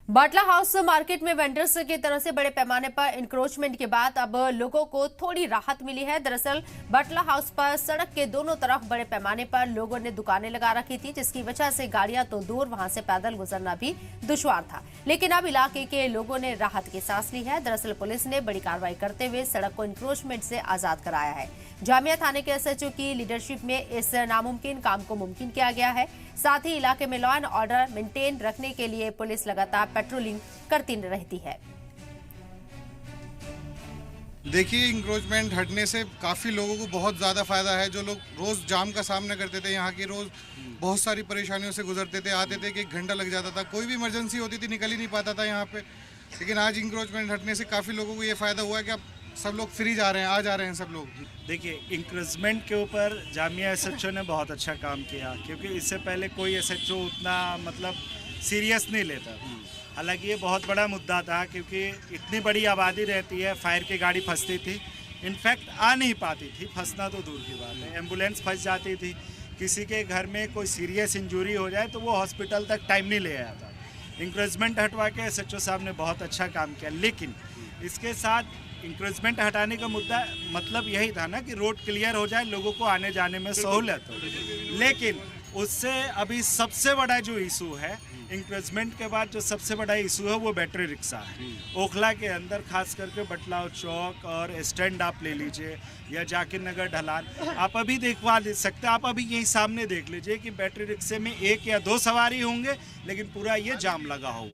बाटला house market में vendors की तरफ से बड़े पैमाने पर इंक्रोचमेंट के बाद अब लोगों को थोड़ी राहत मिली है। दरअसल बाटला हाउस पर सड़क के दोनों तरफ बड़े पैमाने पर लोगों ने दुकानें लगा रखी थी, जिसकी वजह से गाड़ियां तो दूर, वहां से पैदल गुजरना भी दुश्वार था। लेकिन अब इलाके के लोगों ने राहत की सांस ली है। दरअसल पुलिस ने बड़ी कार्रवाई करते हुए सड़क को इंक्रोचमेंट से आजाद कराया है। जामिया थाने के एसएचओ की लीडरशिप में इस नामुमकिन काम को मुमकिन किया गया है। साथ ही इलाके में लॉ एंड ऑर्डर मेंटेन रखने के लिए पुलिस लगातार पेट्रोलिंग करती रहती है। देखिए, इंक्रोचमेंट हटने से काफ़ी लोगों को बहुत ज़्यादा फ़ायदा है। जो लोग रोज़ जाम का सामना करते थे, यहाँ की रोज़ बहुत सारी परेशानियों से गुजरते थे, आते थे कि 1 घंटा लग जाता था, कोई भी इमरजेंसी होती थी, निकल ही नहीं पाता था यहाँ पे। लेकिन आज इंक्रोचमेंट हटने से काफ़ी लोगों को ये फ़ायदा हुआ है कि अब सब लोग फ्री जा रहे हैं, आ जा रहे हैं सब लोग। देखिए, इंक्रोचमेंट के ऊपर जामिया एसएचओ ने बहुत अच्छा काम किया, क्योंकि इससे पहले कोई एसएचओ उतना सीरियस नहीं लेता। हालांकि ये बहुत बड़ा मुद्दा था, क्योंकि इतनी बड़ी आबादी रहती है, फायर की गाड़ी फंसती थी, इनफैक्ट आ नहीं पाती थी, फंसना तो दूर की बात है, एम्बुलेंस फंस जाती थी। किसी के घर में कोई सीरियस इंजरी हो जाए तो वो हॉस्पिटल तक टाइम नहीं ले आता। इंक्रोचमेंट हटवा के एसएचओ साहब ने बहुत अच्छा काम किया, लेकिन इसके साथ इंक्रोचमेंट हटाने का मुद्दा यही था ना कि रोड क्लियर हो जाए, लोगों को आने जाने में सहूलत हो। लेकिन उससे अभी सबसे बड़ा जो इशू है, इंक्रोचमेंट के बाद जो सबसे बड़ा इशू है, वो बैटरी रिक्शा है। ओखला के अंदर खास करके बटलाव चौक और स्टैंड आप ले लीजिए, या जाकिर नगर ढलान, आप अभी देखवा सकते हैं। आप अभी यही सामने देख लीजिए कि बैटरी रिक्शे में 1 या 2 सवारी होंगे, लेकिन पूरा ये जाम लगा हो।